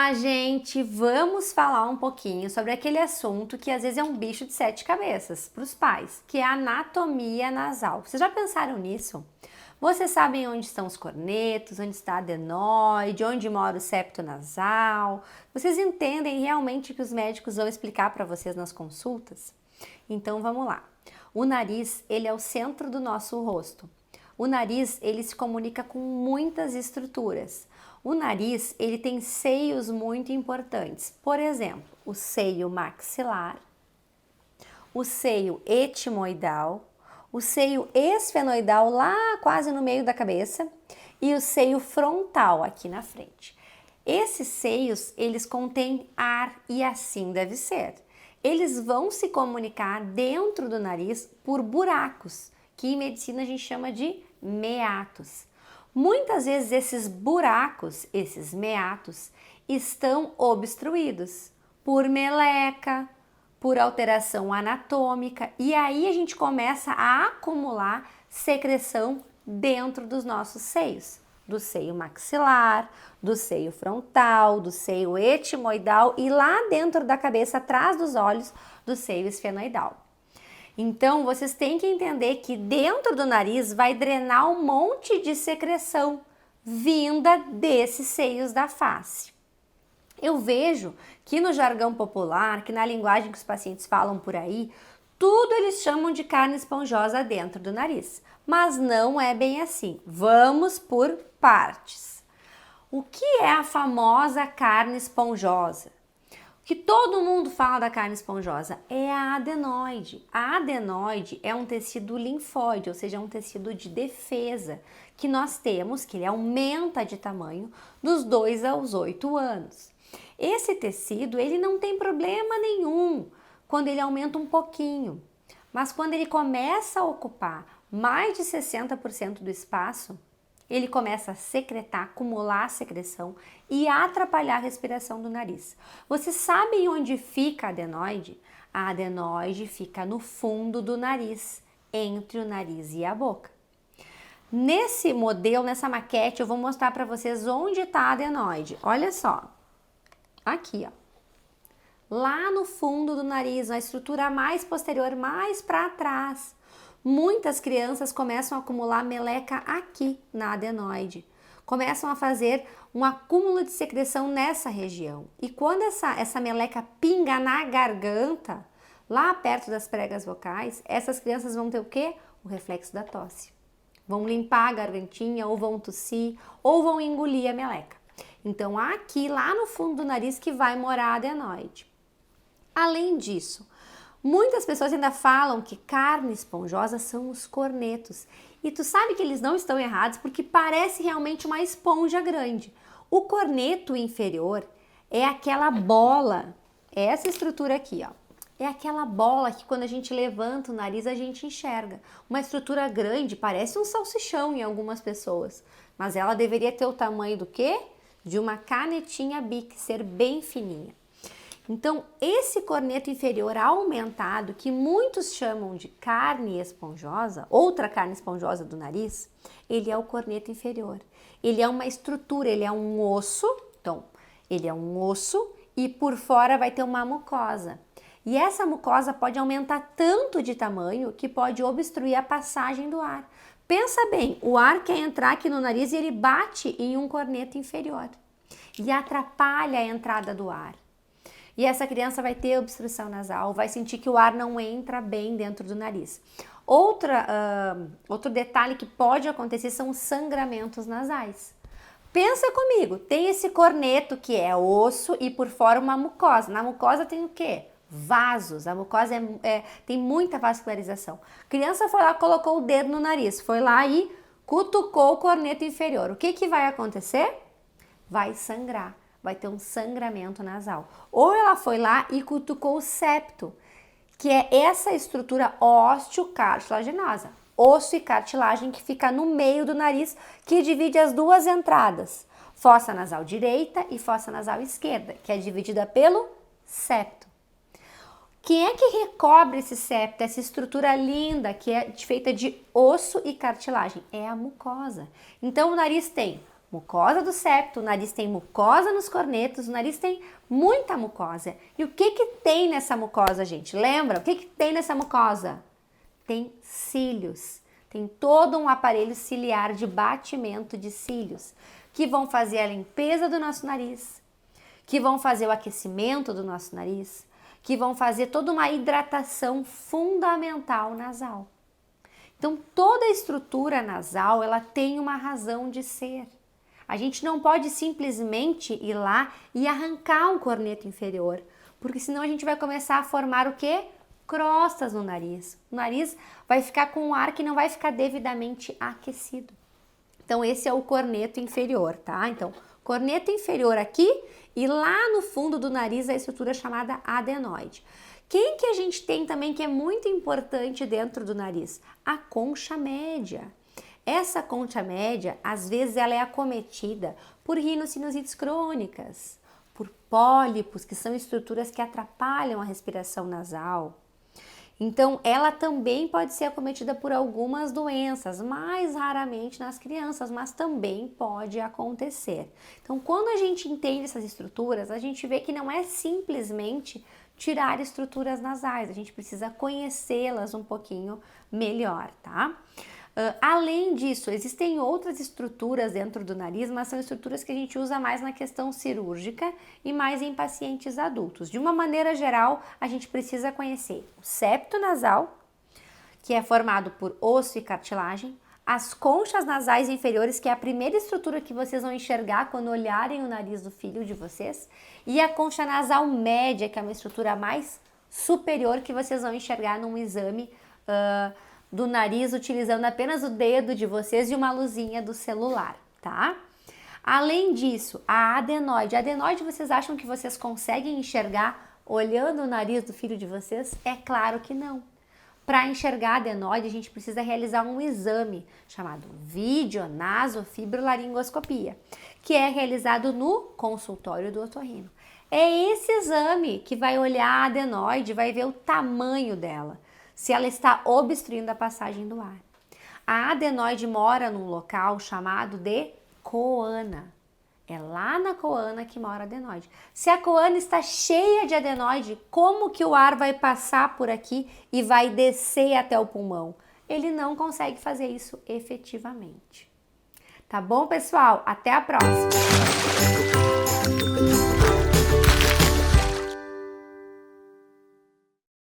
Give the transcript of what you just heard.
Olá, gente! Vamos falar um pouquinho sobre aquele assunto que às vezes é um bicho de sete cabeças para os pais, que é a anatomia nasal. Vocês já pensaram nisso? Vocês sabem onde estão os cornetos, onde está a adenoide, onde mora o septo nasal? Vocês entendem realmente o que os médicos vão explicar para vocês nas consultas? Então vamos lá. O nariz, ele é o centro do nosso rosto. O nariz, ele se comunica com muitas estruturas. O nariz, ele tem seios muito importantes. Por exemplo, o seio maxilar, o seio etimoidal, o seio esfenoidal lá quase no meio da cabeça e o seio frontal aqui na frente. Esses seios, eles contêm ar e assim deve ser. Eles vão se comunicar dentro do nariz por buracos, que em medicina a gente chama de meatos. Muitas vezes esses buracos, esses meatos, estão obstruídos por meleca, por alteração anatômica, e aí a gente começa a acumular secreção dentro dos nossos seios, do seio maxilar, do seio frontal, do seio etimoidal e lá dentro da cabeça, atrás dos olhos, do seio esfenoidal. Então, vocês têm que entender que dentro do nariz vai drenar um monte de secreção vinda desses seios da face. Eu vejo que no jargão popular, que na linguagem que os pacientes falam por aí, tudo eles chamam de carne esponjosa dentro do nariz, mas não é bem assim. Vamos por partes. O que é a famosa carne esponjosa? Que todo mundo fala da carne esponjosa é a adenoide. A adenoide é um tecido linfóide, ou seja, é um tecido de defesa que nós temos, que ele aumenta de tamanho dos 2 aos 8 anos. Esse tecido, ele não tem problema nenhum quando ele aumenta um pouquinho, mas quando ele começa a ocupar mais de 60% do espaço, ele começa a secretar, acumular a secreção e atrapalhar a respiração do nariz. Vocês sabem onde fica a adenoide? A adenoide fica no fundo do nariz, entre o nariz e a boca. Nesse modelo, nessa maquete, eu vou mostrar para vocês onde está a adenoide. Olha só, aqui, ó. Lá no fundo do nariz, na estrutura mais posterior, mais para trás. Muitas crianças começam a acumular meleca aqui na adenoide, começam a fazer um acúmulo de secreção nessa região. E quando essa meleca pinga na garganta, lá perto das pregas vocais, essas crianças vão ter o quê? O reflexo da tosse. Vão limpar a gargantinha, ou vão tossir, ou vão engolir a meleca. Então aqui, lá no fundo do nariz, que vai morar a adenoide. Além disso, muitas pessoas ainda falam que carne esponjosa são os cornetos. E tu sabe que eles não estão errados porque parece realmente uma esponja grande. O corneto inferior é aquela bola, é essa estrutura aqui, ó. É aquela bola que quando a gente levanta o nariz a gente enxerga. Uma estrutura grande, parece um salsichão em algumas pessoas. Mas ela deveria ter o tamanho do quê? De uma canetinha Bic, ser bem fininha. Então, esse corneto inferior aumentado, que muitos chamam de carne esponjosa, outra carne esponjosa do nariz, ele é o corneto inferior. Ele é uma estrutura, ele é um osso, então, ele é um osso e por fora vai ter uma mucosa. E essa mucosa pode aumentar tanto de tamanho que pode obstruir a passagem do ar. Pensa bem, o ar quer entrar aqui no nariz e ele bate em um corneto inferior e atrapalha a entrada do ar. E essa criança vai ter obstrução nasal, vai sentir que o ar não entra bem dentro do nariz. Outro detalhe que pode acontecer são os sangramentos nasais. Pensa comigo, tem esse corneto que é osso e por fora uma mucosa. Na mucosa tem o quê? Vasos. A mucosa tem muita vascularização. A criança foi lá, colocou o dedo no nariz, foi lá e cutucou o corneto inferior. O que vai acontecer? Vai sangrar. Vai ter um sangramento nasal. Ou ela foi lá e cutucou o septo, que é essa estrutura ósseo-cartilaginosa, osso e cartilagem que fica no meio do nariz, que divide as duas entradas, fossa nasal direita e fossa nasal esquerda, que é dividida pelo septo. Quem é que recobre esse septo, essa estrutura linda que é feita de osso e cartilagem? É a mucosa. Então o nariz tem mucosa do septo, o nariz tem mucosa nos cornetos, o nariz tem muita mucosa. E o que tem nessa mucosa, gente? Lembra? O que tem nessa mucosa? Tem cílios. Tem todo um aparelho ciliar de batimento de cílios, que vão fazer a limpeza do nosso nariz, que vão fazer o aquecimento do nosso nariz, que vão fazer toda uma hidratação fundamental nasal. Então, toda a estrutura nasal, ela tem uma razão de ser. A gente não pode simplesmente ir lá e arrancar um corneto inferior, porque senão a gente vai começar a formar o quê? Crostas no nariz. O nariz vai ficar com um ar que não vai ficar devidamente aquecido. Então, esse é o corneto inferior, tá? Então, corneto inferior aqui e lá no fundo do nariz a estrutura chamada adenoide. Quem que a gente tem também que é muito importante dentro do nariz? A concha média. Essa concha média, às vezes, ela é acometida por rinossinusites crônicas, por pólipos, que são estruturas que atrapalham a respiração nasal. Então, ela também pode ser acometida por algumas doenças, mais raramente nas crianças, mas também pode acontecer. Então, quando a gente entende essas estruturas, a gente vê que não é simplesmente tirar estruturas nasais, a gente precisa conhecê-las um pouquinho melhor, tá? Além disso, existem outras estruturas dentro do nariz, mas são estruturas que a gente usa mais na questão cirúrgica e mais em pacientes adultos. De uma maneira geral, a gente precisa conhecer o septo nasal, que é formado por osso e cartilagem, as conchas nasais inferiores, que é a primeira estrutura que vocês vão enxergar quando olharem o nariz do filho de vocês, e a concha nasal média, que é uma estrutura mais superior que vocês vão enxergar num exame do nariz utilizando apenas o dedo de vocês e uma luzinha do celular, tá? Além disso, a adenoide. A adenoide, vocês acham que vocês conseguem enxergar olhando o nariz do filho de vocês? É claro que não. Para enxergar a adenoide, a gente precisa realizar um exame chamado videonasofibrolaringoscopia, que é realizado no consultório do otorrino. É esse exame que vai olhar a adenoide, vai ver o tamanho dela, se ela está obstruindo a passagem do ar. A adenoide mora num local chamado de coana. É lá na coana que mora a adenoide. Se a coana está cheia de adenoide, como que o ar vai passar por aqui e vai descer até o pulmão? Ele não consegue fazer isso efetivamente. Tá bom, pessoal? Até a próxima!